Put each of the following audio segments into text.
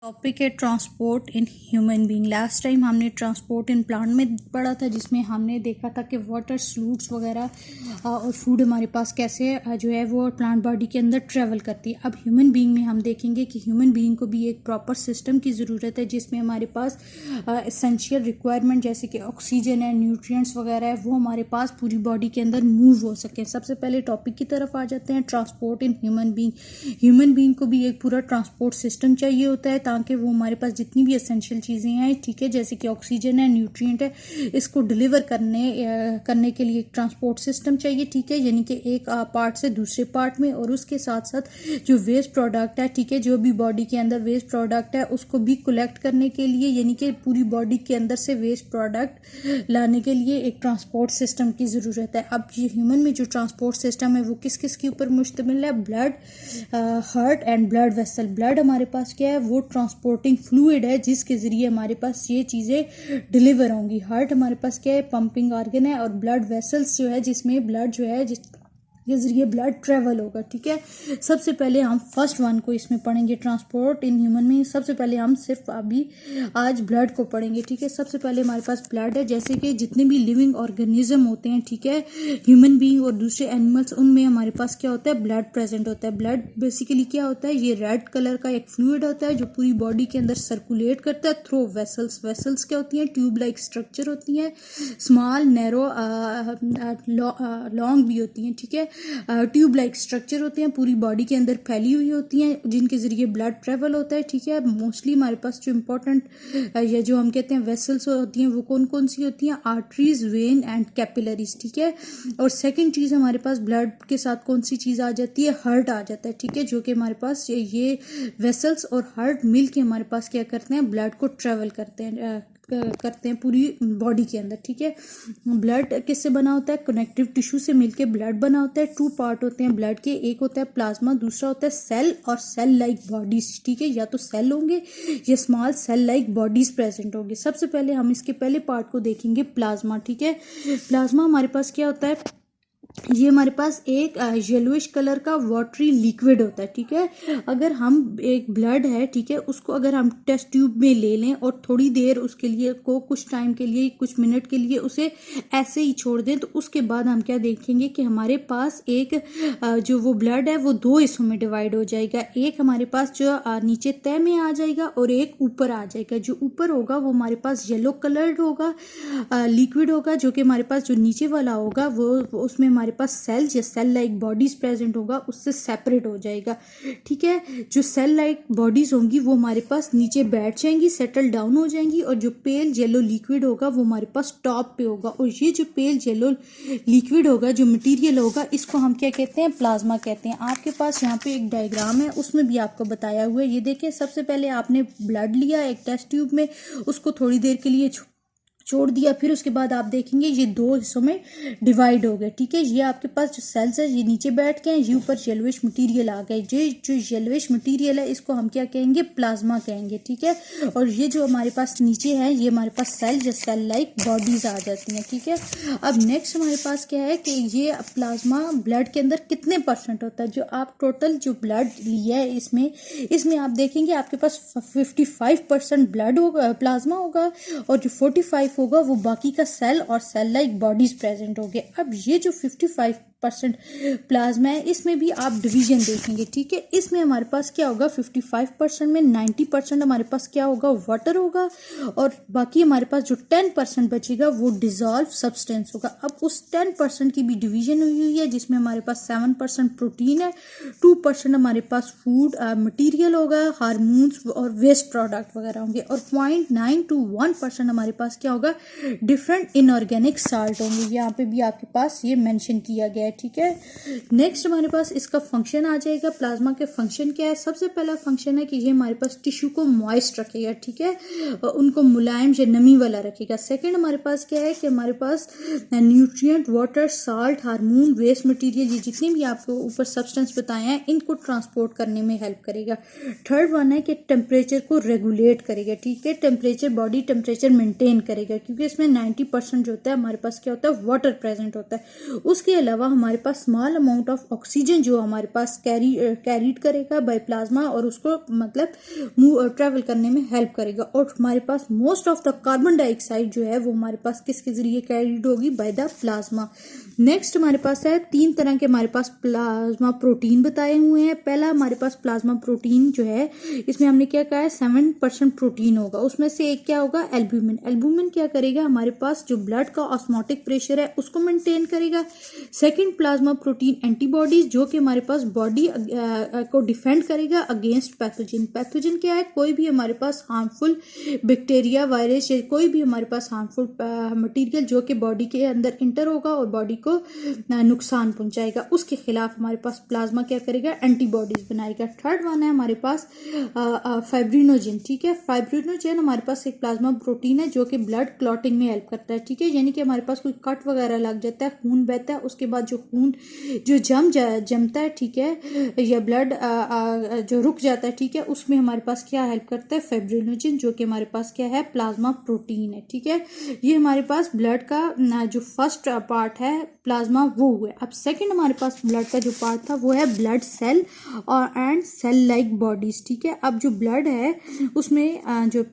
Topic है transport in human being. Last time हमने transport in plant में पढ़ा था, जिसमें हमने देखा था कि वाटर, फ्लूइड्स वगैरह और फूड हमारे पास कैसे जो है वो प्लांट बॉडी के अंदर ट्रेवल करती है। अब ह्यूमन बीइंग में हम देखेंगे कि ह्यूमन बीइंग को भी एक प्रॉपर सिस्टम की ज़रूरत है, जिसमें हमारे पास एसेंशियल रिक्वायरमेंट जैसे कि ऑक्सीजन है, न्यूट्रिएंट्स वगैरह है, वो हमारे पास पूरी बॉडी के अंदर मूव हो सके। सबसे पहले टॉपिक की तरफ आ जाते हैं, transport in human being. Human being को भी एक पूरा ट्रांसपोर्ट सिस्टम चाहिए होता है, ताकि वो हमारे पास जितनी भी एसेंशियल चीज़ें हैं, ठीक है, जैसे कि ऑक्सीजन है, न्यूट्रिएंट है, इसको डिलीवर करने के लिए एक ट्रांसपोर्ट सिस्टम चाहिए, ठीक है, यानी कि एक पार्ट से दूसरे पार्ट में। और उसके साथ साथ जो वेस्ट प्रोडक्ट है, ठीक है, जो भी बॉडी के अंदर वेस्ट प्रोडक्ट है, उसको भी कलेक्ट करने के लिए, यानी कि पूरी बॉडी के अंदर से वेस्ट प्रोडक्ट लाने के लिए एक ट्रांसपोर्ट सिस्टम की ज़रूरत है। अब ये ह्यूमन में जो ट्रांसपोर्ट सिस्टम है वो किस किस के ऊपर मुश्तमिल है? Blood, heart and blood vessel. Blood हमारे पास क्या है? वो ट्रांसपोर्टिंग फ्लूइड है, जिसके ज़रिए हमारे पास ये चीज़ें डिलीवर होंगी। हार्ट हमारे पास क्या है? पंपिंग ऑर्गन है। और ब्लड वेसल्स जो है, जिसमें ब्लड जो है के जरिए ब्लड ट्रेवल होगा, ठीक है। सबसे पहले हम फर्स्ट वन को इसमें पढ़ेंगे, ट्रांसपोर्ट इन ह्यूमन में। सबसे पहले हम सिर्फ अभी आज ब्लड को पढ़ेंगे, ठीक है। सबसे पहले हमारे पास ब्लड है, जैसे कि जितने भी लिविंग ऑर्गेनिज्म होते हैं, ठीक है, ह्यूमन बीइंग और दूसरे एनिमल्स, उनमें हमारे पास क्या होता है? ब्लड प्रेजेंट होता है। ब्लड बेसिकली क्या होता है? ये रेड कलर का एक फ्लूइड होता है, जो पूरी बॉडी के अंदर सर्कुलेट करता है थ्रू वेसल्स। वेसल्स क्या होती हैं? ट्यूब लाइक स्ट्रक्चर होती हैं, स्मॉल, नैरो, लॉन्ग भी होती हैं, ठीक है। ट्यूब लाइक स्ट्रक्चर होते हैं, पूरी बॉडी के अंदर फैली हुई होती हैं, जिनके जरिए ब्लड ट्रेवल होता है, ठीक है। मोस्टली हमारे पास जो इंपॉर्टेंट या जो हम कहते हैं वेसल्स होती हैं, वो कौन कौन सी होती हैं? आर्टरीज, वेन एंड कैपिलरीज, ठीक है। और सेकंड चीज़ हमारे पास ब्लड के साथ कौन सी चीज़ आ जाती है? हार्ट आ जाता है, ठीक है, जो कि हमारे पास ये वेसल्स और हार्ट मिल के हमारे पास क्या करते हैं? ब्लड को ट्रेवल करते हैं पूरी बॉडी के अंदर, ठीक है। ब्लड किससे बना होता है? कनेक्टिव टिश्यू से मिलके ब्लड बना होता है। टू पार्ट होते हैं ब्लड के, एक होता है प्लाज्मा, दूसरा होता है सेल और सेल लाइक बॉडीज, ठीक है। या तो सेल होंगे या small cell like bodies present होंगे। सबसे पहले हम इसके पहले पार्ट को देखेंगे, प्लाज्मा, ठीक है। प्लाज्मा हमारे पास क्या होता है? ये हमारे पास एक येलोइश कलर का वाटरी लिक्विड होता है, ठीक है। अगर हम एक ब्लड है, ठीक है, उसको अगर हम टेस्ट ट्यूब में ले लें और थोड़ी देर उसके लिए कुछ टाइम के लिए, कुछ मिनट के लिए उसे ऐसे ही छोड़ दें, तो उसके बाद हम क्या देखेंगे कि हमारे पास एक जो वो ब्लड है वो दो हिस्सों में डिवाइड हो जाएगा। एक हमारे पास जो नीचे तह में आ जाएगा और एक ऊपर आ जाएगा। जो ऊपर होगा वो हमारे पास येलो कलर्ड होगा, लिक्विड होगा, जो कि हमारे पास जो नीचे वाला होगा वो उसमें हमारे पास सेल्स या सेल लाइक बॉडीज प्रेजेंट होगा, उससे सेपरेट हो जाएगा, ठीक है। जो सेल लाइक बॉडीज होंगी वो हमारे पास नीचे बैठ जाएंगी, सेटल डाउन हो जाएंगी, और जो पेल येलो लिक्विड होगा वो हमारे पास टॉप पे होगा। और ये जो पेल येलो लिक्विड होगा, जो मटेरियल होगा, इसको हम क्या कहते हैं? प्लाज्मा कहते हैं। आपके पास यहाँ पे एक डायग्राम है, उसमें भी आपको बताया हुआ है। ये देखें, सबसे पहले आपने ब्लड लिया एक टेस्ट ट्यूब में, उसको थोड़ी देर के लिए छोड़ दिया, फिर उसके बाद आप देखेंगे ये दो हिस्सों में डिवाइड हो गए, ठीक है। ये आपके पास जो सेल्स है ये नीचे बैठ गए, ये ऊपर येलोइश मटेरियल आ गए। ये जो येलोइश मटेरियल है इसको हम क्या कहेंगे? प्लाज्मा कहेंगे, ठीक है। और ये जो हमारे पास नीचे है, ये हमारे पास सेल या सेल लाइक बॉडीज आ जाती हैं, ठीक है। अब नेक्स्ट हमारे पास क्या है कि ये प्लाज्मा ब्लड के अंदर कितने % होता है? जो आप टोटल जो ब्लड लिया है इसमें आप देखेंगे आपके पास 55% ब्लड होगा, प्लाज्मा होगा, और जो 45 होगा वो बाकी का सेल और सेल लाइक बॉडीज प्रेजेंट होंगे। अब ये जो 55% प्लाज्मा है, इसमें भी आप डिवीजन देखेंगे, ठीक है। इसमें हमारे पास क्या होगा? 55% में 90% हमारे पास क्या होगा? वाटर होगा, और बाकी हमारे पास जो 10% बचेगा वो डिजॉल्व सब्सटेंस होगा। अब उस 10% की भी डिवीजन हुई है, जिसमें हमारे पास 7% प्रोटीन है, 2% हमारे पास फूड मटीरियल होगा, हार्मोन्स और वेस्ट प्रोडक्ट वगैरह होंगे, और 0.9 to 1% हमारे पास क्या होगा? डिफरेंट इनऑर्गेनिक साल्ट होंगे। यहाँ पे भी आपके पास ये मेंशन किया गया है, ठीक है। नेक्स्ट हमारे पास इसका फंक्शन आ जाएगा। प्लाज्मा के फंक्शन क्या है? सबसे पहला फंक्शन है कि ये हमारे पास टिश्यू को मॉइस्ट रखेगा, ठीक है, उनको मुलायम या नमी वाला रखेगा। सेकंड हमारे पास क्या है कि हमारे पास nutrient, water, salt, hormone, waste material, ये जितने भी आपको ऊपर सब्सटेंस बताए हैं, इनको ट्रांसपोर्ट करने में हेल्प करेगा। थर्ड वन है कि टेम्परेचर को रेगुलेट करेगा, ठीक है, टेम्परेचर, बॉडी टेम्परेचर मेंटेन करेगा, क्योंकि इसमें 90% जो होता है हमारे पास क्या होता है? वाटर प्रेजेंट होता है। उसके अलावा हमारे पास स्मॉल अमाउंट ऑफ ऑक्सीजन जो हमारे पास कैरीड करेगा बाय प्लाज्मा और उसको मतलब ट्रैवल करने में हेल्प करेगा। और हमारे पास most of the carbon dioxide जो है वो हमारे पास किसके जरिए कैरीड होगी, बाय द प्लाज्मा। नेक्स्ट हमारे पास है 3 तरह के हमारे पास प्लाज्मा प्रोटीन बताए हुए हैं। पहला हमारे पास प्लाज्मा प्रोटीन जो है इसमें हमने क्या कहा है 7% प्रोटीन होगा, उसमें से एक क्या होगा एल्ब्यूमिन। एल्ब्यूमिन क्या करेगा, हमारे पास जो ब्लड का ऑस्मोटिक प्रेशर है उसको मेंटेन करेगा। सेकंड प्लाज्मा प्रोटीन एंटीबॉडीज जो कि हमारे पास बॉडी को डिफेंड करेगा अगेंस्ट पैथोजन। पैथोजन क्या है, कोई भी हमारे पास हार्मफुल बैक्टीरिया वायरस या कोई भी हमारे पास हार्मफुल मटेरियल जो कि बॉडी के अंदर इंटर होगा और बॉडी को नुकसान पहुंचाएगा, उसके खिलाफ हमारे पास प्लाज्मा क्या करेगा, एंटीबॉडीज बनाएगा। थर्ड वन है हमारे पास फाइब्रिनोजन। ठीक है, फाइब्रिनोजन हमारे पास एक प्लाज्मा प्रोटीन है जो कि ब्लड क्लॉटिंग में हेल्प करता है। ठीक है, यानी कि हमारे पास कोई कट वगैरह लग जाता है, खून बहता है, उसके बाद जो खून जो जमता है, ठीक है, या ब्लड जो रुक जाता है, ठीक है, उसमें हमारे पास क्या हेल्प करता है, फाइब्रिनोजन, जो कि हमारे पास क्या है, प्लाज्मा प्रोटीन है। ठीक है, ये हमारे पास ब्लड का जो फर्स्ट पार्ट है प्लाज्मा वो हुआ। अब सेकंड हमारे पास ब्लड का जो पार्ट था वो है ब्लड सेल और एंड सेल लाइक बॉडीज। ठीक है, अब जो ब्लड है उसमें जो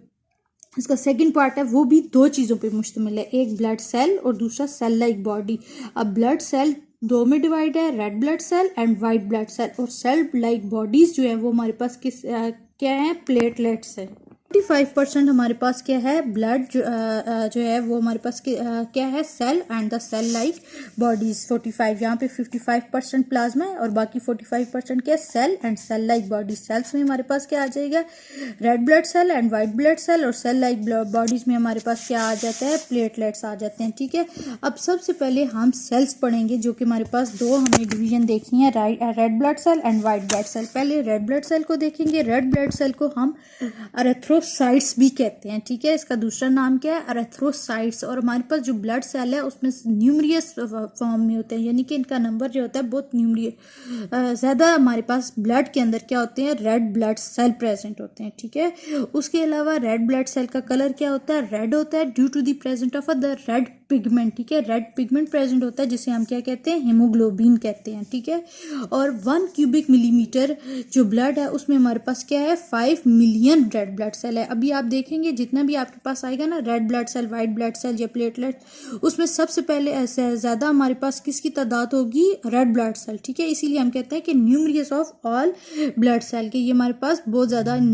इसका सेकंड पार्ट है वो भी 2 चीज़ों पे मुश्तमिल है, एक ब्लड सेल और दूसरा सेल लाइक बॉडी। अब ब्लड सेल 2 में डिवाइड है, red blood cell and white blood cell, और सेल लाइक बॉडीज जो है वो हमारे पास क्या है, प्लेटलेट्स है। 55% हमारे पास क्या है, ब्लड जो है वो हमारे पास क्या है, cell and the cell like bodies. 45 यहाँ पे 55% प्लाज्मा है और बाकी 45% क्या है, cell and cell like bodies. Cells में हमारे पास क्या आ जाएगा, red blood cell and white blood cell, और सेल लाइक बॉडीज में हमारे पास क्या आ जाता है, प्लेटलेट्स आ जाते हैं। ठीक है, अब सबसे पहले हम सेल्स पढ़ेंगे जो कि हमारे पास 2 हमें डिवीजन देखनी है, red blood cell and white blood cell. पहले रेड ब्लड सेल को देखेंगे। रेड ब्लड सेल को हम एरिथ्रोसाइट्स भी कहते हैं। ठीक है, इसका दूसरा नाम क्या है, एरिथ्रोसाइट्स। और हमारे पास जो ब्लड सेल है उसमें न्यूमरियस फॉर्म में होते हैं, यानी कि इनका नंबर जो होता है बहुत न्यूमरियस ज़्यादा हमारे पास ब्लड के अंदर क्या होते हैं, रेड ब्लड सेल प्रेजेंट होते हैं। ठीक है, उसके अलावा रेड ब्लड सेल का कलर क्या होता है, रेड होता है, due to the present of the red pigment. ठीक है, रेड पिगमेंट प्रेजेंट होता है जिसे हम क्या कहते हैं, हेमोग्लोबिन कहते हैं। ठीक है, और 1 क्यूबिक मिलीमीटर जो ब्लड है उसमें हमारे पास क्या है, 5 मिलियन रेड ब्लड सेल है। अभी आप देखेंगे जितना भी आपके पास आएगा ना, red blood cell, white blood cell या प्लेटलेट, उसमें सबसे पहले ज़्यादा हमारे पास किसकी तादाद होगी, रेड ब्लड सेल। ठीक है, इसीलिए हम कहते हैं कि numerous of all blood cell के ये हमारे पास बहुत ज़्यादा इन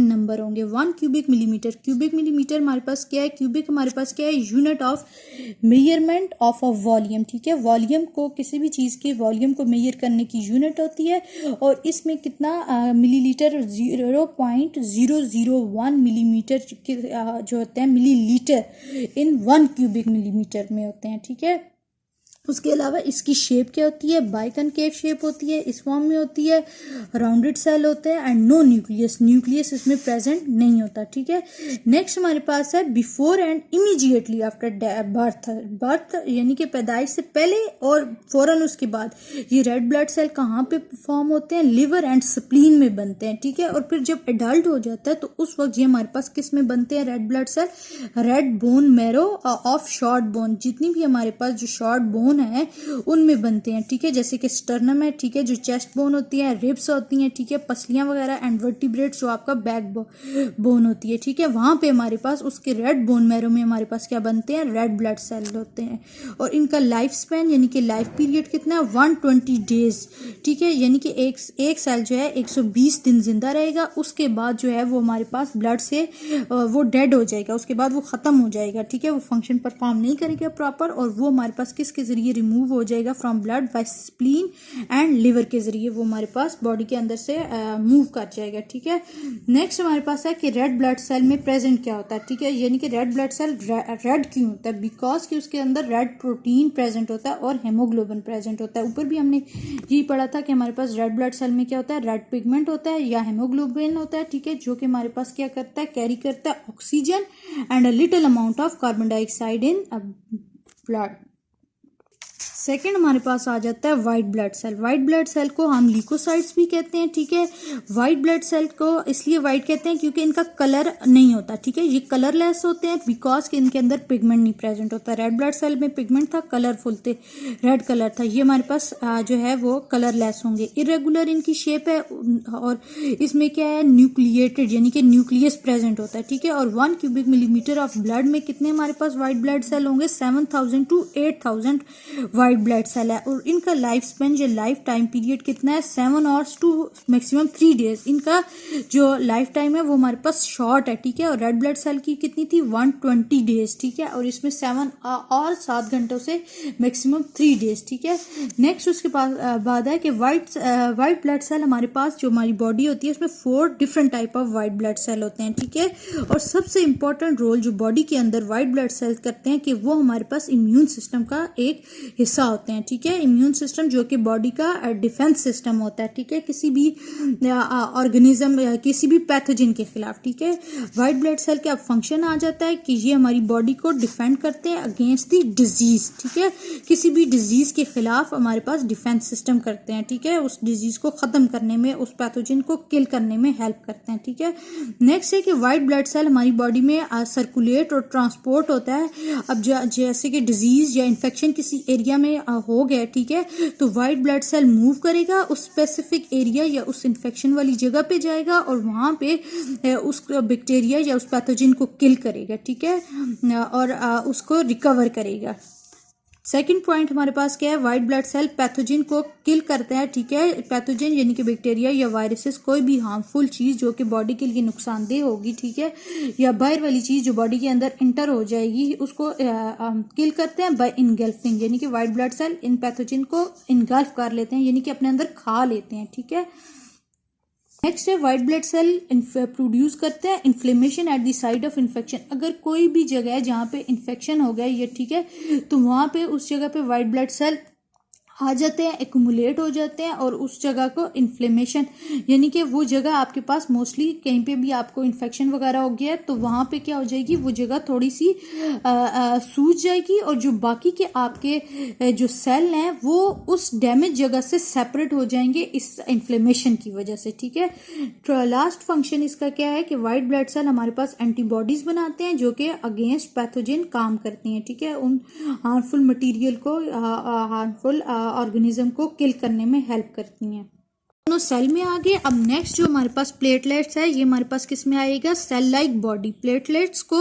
नंबर होंगे। 1 क्यूबिक मिलीमीटर, क्यूबिक मिलीमीटर हमारे पास क्या है, क्यूबिक हमारे पास क्या है, unit of measurement of a volume. ठीक है, वॉल्यूम को, किसी भी चीज़ के वॉल्यूम को मेजर करने की यूनिट होती है, और इसमें कितना मिलीलीटर 0.001 मिलीमीटर जो होते हैं मिलीलीटर इन 1 क्यूबिक मिलीमीटर में होते हैं। ठीक है, उसके अलावा इसकी शेप क्या होती है, बाइकनकेव शेप होती है, इस फॉर्म में होती है, राउंडेड सेल होते हैं एंड नो न्यूक्लियस, न्यूक्लियस इसमें प्रेजेंट नहीं होता। ठीक है, नेक्स्ट हमारे पास है before and immediately after birth. Birth यानी कि पैदाइश से पहले और फौरन उसके बाद ये रेड ब्लड सेल कहाँ पे फॉर्म होते हैं, लिवर एंड स्प्लीन में बनते हैं। ठीक है, और फिर जब एडल्ट हो जाता है तो उस वक्त ये हमारे पास किस में बनते हैं, red blood cell, red bone marrow of short bone, जितनी भी हमारे पास जो शॉर्ट बोन है उनमें बनते हैं। ठीक है, जैसे कि स्टर्नम है, ठीक है, जो चेस्ट बोन होती है, रिब्स होती हैं, ठीक है, पसलियां वगैरह, एंड वर्टिब्रेट्स जो आपका बैक बोन होती है। ठीक है, वहां पे हमारे पास उसके रेड बोन मैरो में हमारे पास क्या बनते हैं, रेड ब्लड सेल होते हैं, और इनका लाइफ स्पैन यानी कि लाइफ पीरियड कितना है, 120 डेज। ठीक है, यानी कि एक सेल जो है 120 दिन जिंदा रहेगा, उसके बाद जो है वो हमारे पास ब्लड से वो डेड हो जाएगा, उसके बाद वो खत्म हो जाएगा। ठीक है, वो फंक्शन परफॉर्म नहीं करेगा प्रॉपर, और वो हमारे पास किसके जरिए रिमूव हो जाएगा, from blood bye spleen and liver के जरिए वो हमारे पास बॉडी के अंदर से मूव कर जाएगा। ठीक है, नेक्स्ट हमारे पास है कि रेड ब्लड सेल में प्रेजेंट क्या होता है। ठीक है, यानी कि रेड ब्लड सेल रेड क्यों होता है, बिकॉज कि उसके अंदर रेड प्रोटीन प्रेजेंट होता है और हेमोग्लोबिन प्रेजेंट होता है। ऊपर भी हमने यही पढ़ा था कि हमारे पास रेड ब्लड सेल में क्या होता है, रेड पिगमेंट होता है या हेमोग्लोबिन होता है। ठीक है, जो कि हमारे पास क्या करता है, कैरी करता है oxygen and a little amount of carbon dioxide in blood. Second हमारे पास आ जाता है white blood cell. White blood cell को हम ल्यूकोसाइट्स भी कहते हैं, ठीक है। वाइट ब्लड सेल को इसलिए वाइट कहते हैं क्योंकि इनका कलर नहीं होता, ठीक है। ये कलरलेस होते हैं बिकॉज कि इनके अंदर पिगमेंट नहीं प्रेजेंट होता। रेड ब्लड सेल में पिगमेंट था, कलरफुल थे, रेड कलर था। ये हमारे पास जो है वो कलरलेस होंगे। इरेगुलर इनकी शेप है और इसमें क्या है, न्यूक्लिएटेड यानी कि न्यूक्लियस प्रेजेंट होता है, ठीक है। और 1 क्यूबिक मिलीमीटर ऑफ ब्लड में कितने हमारे पास वाइट ब्लड सेल होंगे, 7000 to 8000 वाइट ब्लड सेल है। और इनका लाइफ स्पेन जो लाइफ टाइम पीरियड कितना है, 7 आवर्स टू मैक्सिमम 3 डेज। इनका जो लाइफ टाइम है वो हमारे पास शॉर्ट है, ठीक है। और रेड ब्लड सेल की कितनी थी, 120 डेज, ठीक है। और इसमें 7 और 7 घंटों से मैक्सिमम 3 डेज, ठीक है। नेक्स्ट उसके बाद है कि वाइट ब्लड सेल हमारे पास जो हमारी बॉडी होती है उसमें 4 different type of white blood cell होते हैं, ठीक है। और सबसे इंपॉर्टेंट रोल जो बॉडी के अंदर वाइट ब्लड सेल करते हैं कि वो हमारे पास इम्यून सिस्टम का एक हिस्सा होते हैं, ठीक है। इम्यून सिस्टम जो कि बॉडी का डिफेंस सिस्टम होता है, ठीक है, किसी भी ऑर्गेनिज्म या किसी भी पैथोजन के खिलाफ, ठीक है। वाइट ब्लड सेल का फंक्शन आ जाता है कि ये हमारी बॉडी को डिफेंड करते हैं अगेंस्ट द डिजीज, ठीक है। किसी भी डिजीज के खिलाफ हमारे पास डिफेंस सिस्टम करते हैं, ठीक है। उस डिजीज को खत्म करने में, उस पैथोजन को किल करने में हेल्प करते हैं, ठीक है। नेक्स्ट है कि वाइट ब्लड सेल हमारी बॉडी में सर्कुलेट और ट्रांसपोर्ट होता है। अब जैसे कि डिजीज या इन्फेक्शन किसी एरिया में हो गया, ठीक है, तो वाइट ब्लड सेल मूव करेगा, उस स्पेसिफिक एरिया या उस इन्फेक्शन वाली जगह पे जाएगा और वहां पे उस बैक्टीरिया या उस पैथोजन को किल करेगा, ठीक है, और उसको रिकवर करेगा। सेकेंड पॉइंट हमारे पास क्या है, वाइट ब्लड सेल पैथोजन को किल करते हैं, ठीक है। पैथोजन यानी कि बैक्टीरिया या वायरसेस, कोई भी हार्मफुल चीज जो कि बॉडी के लिए नुकसानदेह होगी, ठीक है, या बाहर वाली चीज जो बॉडी के अंदर इंटर हो जाएगी, उसको किल करते हैं बाय इनगल्फिंग, यानी कि वाइट ब्लड सेल इन पैथोजन को इनगल्फ कर लेते हैं, यानी कि अपने अंदर खा लेते हैं, ठीक है। नेक्स्ट है वाइट ब्लड सेल प्रोड्यूस करते हैं inflammation at the site of infection. अगर कोई भी जगह है जहाँ पे इन्फेक्शन हो गया ये, ठीक है, तो वहाँ पे उस जगह पे वाइट ब्लड सेल आ जाते हैं, एक्यूमुलेट हो जाते हैं और उस जगह को इन्फ्लेमेशन यानी कि वो जगह आपके पास मोस्टली कहीं पे भी आपको इन्फेक्शन वगैरह हो गया है तो वहाँ पे क्या हो जाएगी, वो जगह थोड़ी सी सूज जाएगी और जो बाकी के आपके जो सेल हैं वो उस डैमेज जगह से सेपरेट हो जाएंगे इस इन्फ्लेमेशन की वजह से, ठीक है। तो लास्ट फंक्शन इसका क्या है कि वाइट ब्लड सेल हमारे पास एंटीबॉडीज बनाते हैं जो कि अगेंस्ट पैथोजन काम करती हैं, ठीक है, उन हार्मफुल मटीरियल को, हार्मफुल ऑर्गेनिज्म को किल करने में हेल्प करती हैं। दोनों सेल में आ गए। अब नेक्स्ट जो हमारे पास प्लेटलेट्स है, ये हमारे पास किस में आएगा, सेल लाइक बॉडी। प्लेटलेट्स को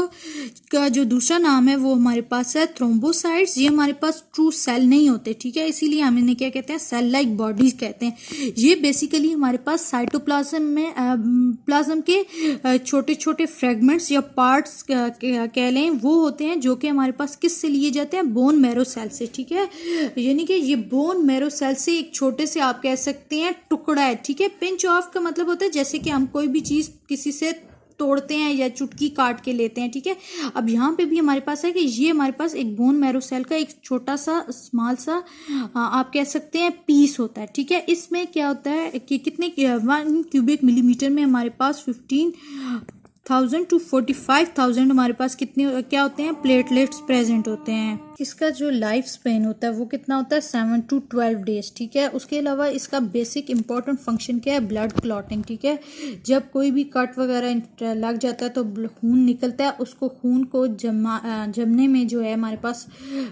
का जो दूसरा नाम है वो हमारे पास है थ्रोम्बोसाइट्स। ये हमारे पास ट्रू सेल नहीं होते, ठीक है, इसीलिए हम इन्हें क्या कहते हैं, सेल लाइक बॉडीज कहते हैं। ये बेसिकली हमारे पास साइटोप्लाज्म में प्लाज्म के छोटे छोटे फ्रेगमेंट्स या पार्ट्स कह लें वो होते हैं जो कि हमारे पास किस से लिए जाते हैं, बोन मैरो सेल से, ठीक है। यानी कि ये बोन मैरो सेल से एक छोटे से आप कह सकते हैं टुकड़ा है, ठीक है। पिंच ऑफ का मतलब होता है जैसे कि हम कोई भी चीज किसी से तोड़ते हैं या चुटकी काट के लेते हैं, ठीक है। अब यहाँ पे भी हमारे पास है कि ये हमारे पास एक बोन मैरो सेल का एक छोटा सा स्मॉल सा आप कह सकते हैं पीस होता है, ठीक है। इसमें क्या होता है कि कितने 1 क्यूबिक मिलीमीटर में हमारे पास 15,000 to 45,000 हमारे पास कितने क्या होते हैं, प्लेटलेट्स प्रेजेंट होते हैं। इसका जो लाइफ स्पेन होता है वो कितना होता है, 7 to 12 डेज, ठीक है। उसके अलावा इसका बेसिक इंपॉर्टेंट फंक्शन क्या है, ब्लड क्लॉटिंग, ठीक है। जब कोई भी कट वगैरह लग जाता है तो खून निकलता है, उसको खून को जमने में जो है हमारे पास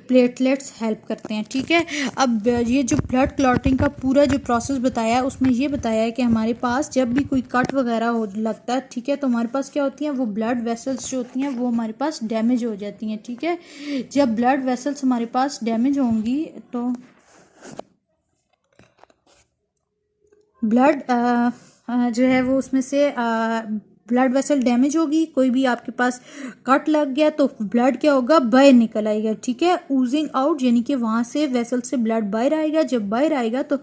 प्लेटलेट्स हेल्प करते हैं, ठीक है। अब ये जो ब्लड क्लॉटिंग का पूरा जो प्रोसेस बताया है उसमें ये बताया है कि हमारे पास जब भी कोई कट वगैरह हो लगता है, ठीक है, तो हमारे पास क्या होती हैं, वो ब्लड वेसल्स जो होती हैं वो हमारे पास डैमेज हो जाती हैं, ठीक है। जब ब्लड वेसल्स हमारे पास डैमेज होंगी तो ब्लड जो है वो उसमें से ब्लड वेसल डैमेज होगी, कोई भी आपके पास कट लग गया तो ब्लड क्या होगा, बाहर निकल आएगा, ठीक है, ऊजिंग आउट, यानी कि वहां से वेसल से ब्लड बाहर आएगा। जब बाहर आएगा तो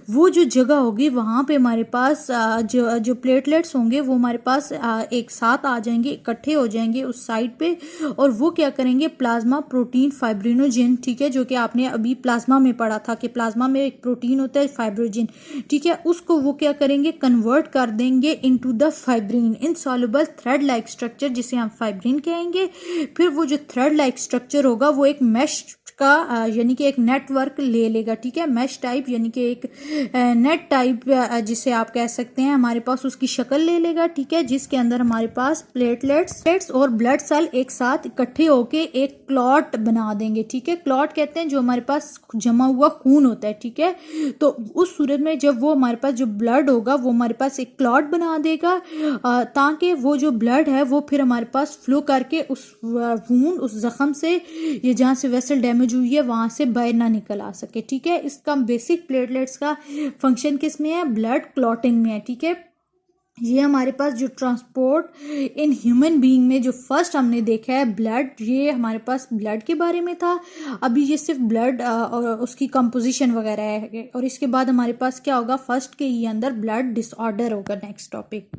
वो जो जगह होगी वहां पे हमारे पास जो प्लेटलेट्स होंगे वो हमारे पास एक साथ आ जाएंगे, इकट्ठे हो जाएंगे उस साइड पे और वो क्या करेंगे, प्लाज्मा प्रोटीन फाइब्रिनोजेन, ठीक है, जो कि आपने अभी प्लाज्मा में पढ़ा था कि प्लाज्मा में एक प्रोटीन होता है फाइब्रोजिन, ठीक है, उसको वो क्या करेंगे, कन्वर्ट कर देंगे into the fibrin, insoluble thread like structure जिसे हम फाइब्रिन कहेंगे। फिर वो जो थ्रेड लाइक स्ट्रक्चर होगा वो एक मैश का यानी कि एक नेटवर्क ले लेगा, ठीक है, मैश टाइप यानी कि एक नेट टाइप जिसे आप कह सकते हैं, हमारे पास उसकी शक्ल ले लेगा, ठीक है, जिसके अंदर हमारे पास प्लेटलेट्स और ब्लड सेल एक साथ इकट्ठे होके एक क्लॉट बना देंगे, ठीक है। क्लॉट कहते हैं जो हमारे पास जमा हुआ खून होता है, ठीक है। तो उस सूरत में जब वो हमारे पास जो ब्लड होगा वो हमारे पास एक क्लॉट बना देगा ताकि वो जो ब्लड है वो फिर हमारे पास फ्लो करके उस वूंड, उस जख्म से, ये जहाँ से वेसल डैमेज हुई है वहाँ से बाहर ना निकल आ सके, ठीक है। इसका बेसिक प्लेटलेट्स का फंक्शन किस में है, ब्लड क्लॉटिंग में है, ठीक है। ये हमारे पास जो ट्रांसपोर्ट इन ह्यूमन बीइंग में जो फर्स्ट हमने देखा है ब्लड, ये हमारे पास ब्लड के बारे में था। अभी ये सिर्फ ब्लड और उसकी कंपोजिशन वगैरह है, और इसके बाद हमारे पास क्या होगा, फर्स्ट के ही अंदर ब्लड डिसऑर्डर होगा। Next topic.